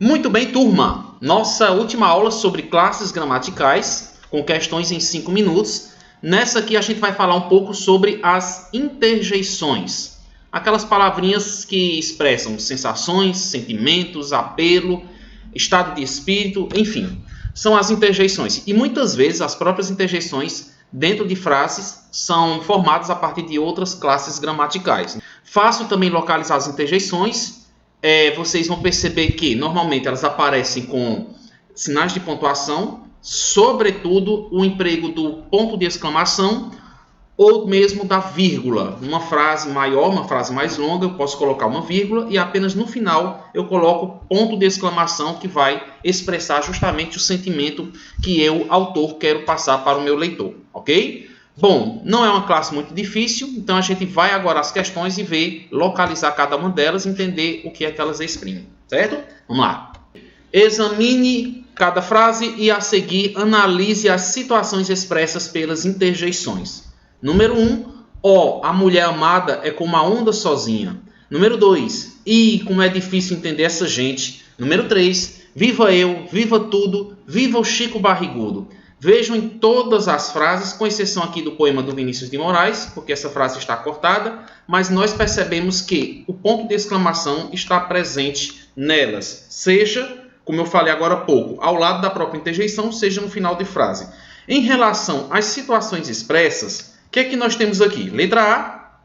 Muito bem, turma! Nossa última aula sobre classes gramaticais, com questões em 5 minutos. Nessa aqui a gente vai falar um pouco sobre as interjeições. Aquelas palavrinhas que expressam sensações, sentimentos, apelo, estado de espírito, enfim. São as interjeições. E muitas vezes as próprias interjeições dentro de frases são formadas a partir de outras classes gramaticais. Fácil também localizar as interjeições. Vocês vão perceber que normalmente elas aparecem com sinais de pontuação, sobretudo o emprego do ponto de exclamação ou mesmo da vírgula. Uma frase maior, uma frase mais longa, eu posso colocar uma vírgula e apenas no final eu coloco ponto de exclamação que vai expressar justamente o sentimento que eu, autor, quero passar para o meu leitor, ok? Bom, não é uma classe muito difícil, então a gente vai agora às questões e ver, localizar cada uma delas e entender o que é que elas exprimem, certo? Vamos lá. Examine cada frase e a seguir analise as situações expressas pelas interjeições. Número 1, a mulher amada é como a onda sozinha. Número 2, como é difícil entender essa gente. Número 3, viva eu, viva tudo, viva o Chico Barrigudo. Vejam em todas as frases, com exceção aqui do poema do Vinícius de Moraes, porque essa frase está cortada, mas nós percebemos que o ponto de exclamação está presente nelas, seja, como eu falei agora há pouco, ao lado da própria interjeição, seja no final de frase. Em relação às situações expressas, o que é que nós temos aqui? Letra A,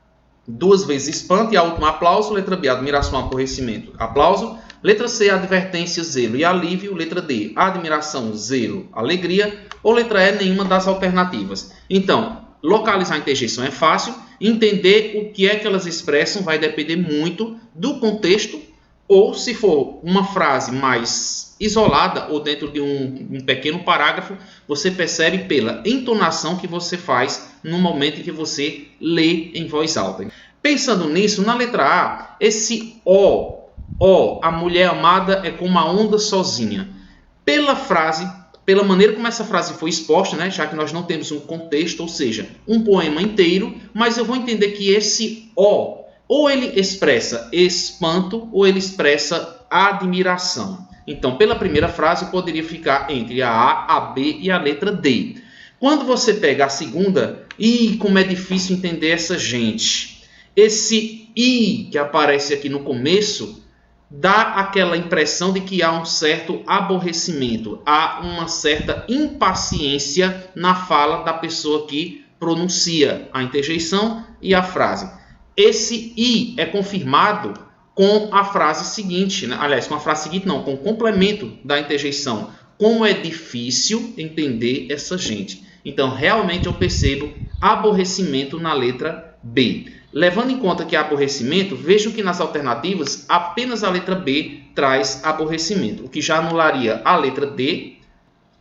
2 vezes espanto e a última aplauso. Letra B, admiração, aborrecimento, aplauso. Letra C, advertência, zelo e alívio. Letra D, admiração, zelo, alegria. Ou letra E, nenhuma das alternativas. Então, localizar a interjeição é fácil. Entender o que é que elas expressam vai depender muito do contexto. Ou se for uma frase mais isolada ou dentro de um pequeno parágrafo, você percebe pela entonação que você faz no momento em que você lê em voz alta. Pensando nisso, na letra A, esse a mulher amada é como a onda sozinha. Pela maneira como essa frase foi exposta, né, já que nós não temos um contexto, ou seja, um poema inteiro, mas eu vou entender que esse ou ele expressa espanto ou ele expressa admiração. Então, pela primeira frase, eu poderia ficar entre a A, a B e a letra D. Quando você pega a segunda, como é difícil entender essa gente. Esse que aparece aqui no começo dá aquela impressão de que há um certo aborrecimento, há uma certa impaciência na fala da pessoa que pronuncia a interjeição e a frase. Esse é confirmado com a frase seguinte, né? Aliás, com a frase seguinte não, com o complemento da interjeição. Como é difícil entender essa gente. Então, realmente eu percebo aborrecimento na letra B. Levando em conta que há aborrecimento, vejam que nas alternativas apenas a letra B traz aborrecimento, o que já anularia a letra D,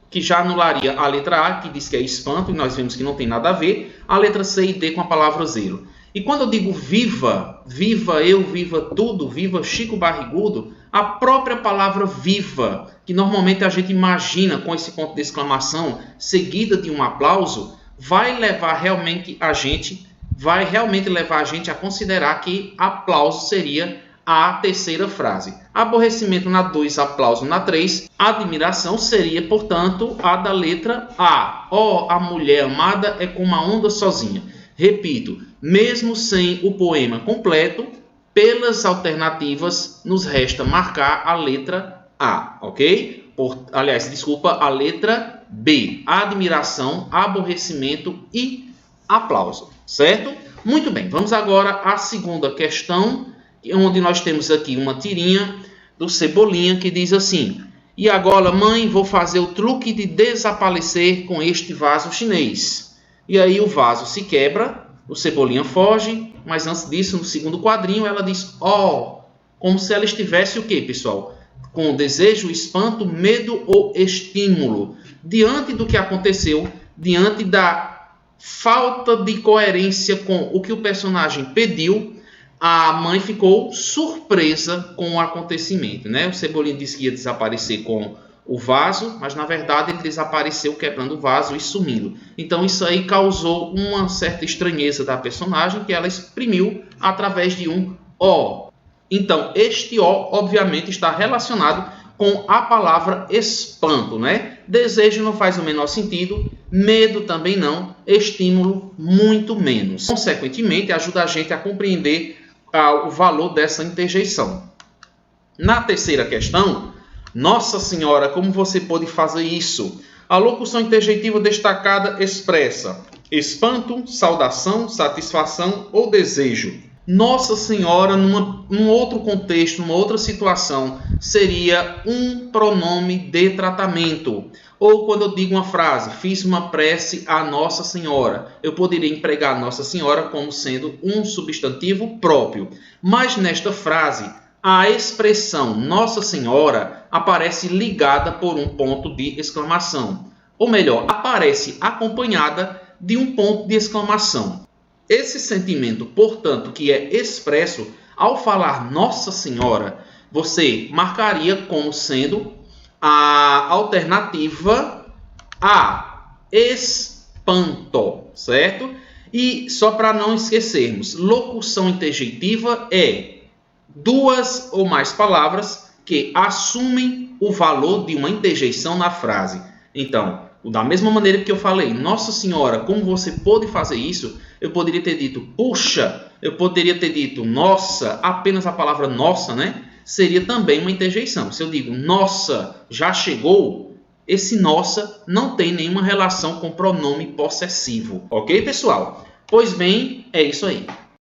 que já anularia a letra A, que diz que é espanto, e nós vemos que não tem nada a ver, a letra C e D com a palavra zelo. E quando eu digo viva, viva eu, viva tudo, viva Chico Barrigudo, a própria palavra viva, que normalmente a gente imagina com esse ponto de exclamação, seguida de um aplauso, vai realmente levar a gente a considerar que aplauso seria a terceira frase. Aborrecimento na 2, aplauso na 3. Admiração seria, portanto, a da letra A. A mulher amada é como a onda sozinha. Repito, mesmo sem o poema completo, pelas alternativas nos resta marcar a letra A, ok? A letra B. Admiração, aborrecimento e aplauso, certo? Muito bem, vamos agora à segunda questão, onde nós temos aqui uma tirinha do Cebolinha que diz assim: e agora, mãe, vou fazer o truque de desaparecer com este vaso chinês. E aí o vaso se quebra, o Cebolinha foge, mas antes disso, no segundo quadrinho, ela diz como se ela estivesse o quê, pessoal? Com desejo, espanto, medo ou estímulo. Diante do que aconteceu, diante da falta de coerência com o que o personagem pediu, a mãe ficou surpresa com o acontecimento, né? O Cebolinha disse que ia desaparecer com o vaso, mas na verdade ele desapareceu quebrando o vaso e sumindo. Então isso aí causou uma certa estranheza da personagem que ela exprimiu através de um Então este obviamente está relacionado com a palavra espanto, né? Desejo não faz o menor sentido, medo também não, estímulo muito menos. Consequentemente, ajuda a gente a compreender o valor dessa interjeição. Na terceira questão, Nossa Senhora, como você pode fazer isso? A locução interjeitiva destacada expressa espanto, saudação, satisfação ou desejo. Nossa Senhora, num outro contexto, numa outra situação, seria um pronome de tratamento. Ou quando eu digo uma frase, fiz uma prece a Nossa Senhora, eu poderia empregar Nossa Senhora como sendo um substantivo próprio. Mas nesta frase, a expressão Nossa Senhora aparece ligada por um ponto de exclamação. Ou melhor, aparece acompanhada de um ponto de exclamação. Esse sentimento, portanto, que é expresso ao falar Nossa Senhora, você marcaria como sendo a alternativa a espanto, certo? E só para não esquecermos, locução interjeitiva é duas ou mais palavras que assumem o valor de uma interjeição na frase. Então, da mesma maneira que eu falei, Nossa Senhora, como você pôde fazer isso? Eu poderia ter dito, puxa, eu poderia ter dito, nossa, apenas a palavra nossa, né? Seria também uma interjeição. Se eu digo, nossa, já chegou, esse nossa não tem nenhuma relação com pronome possessivo. Ok, pessoal? Pois bem, é isso aí.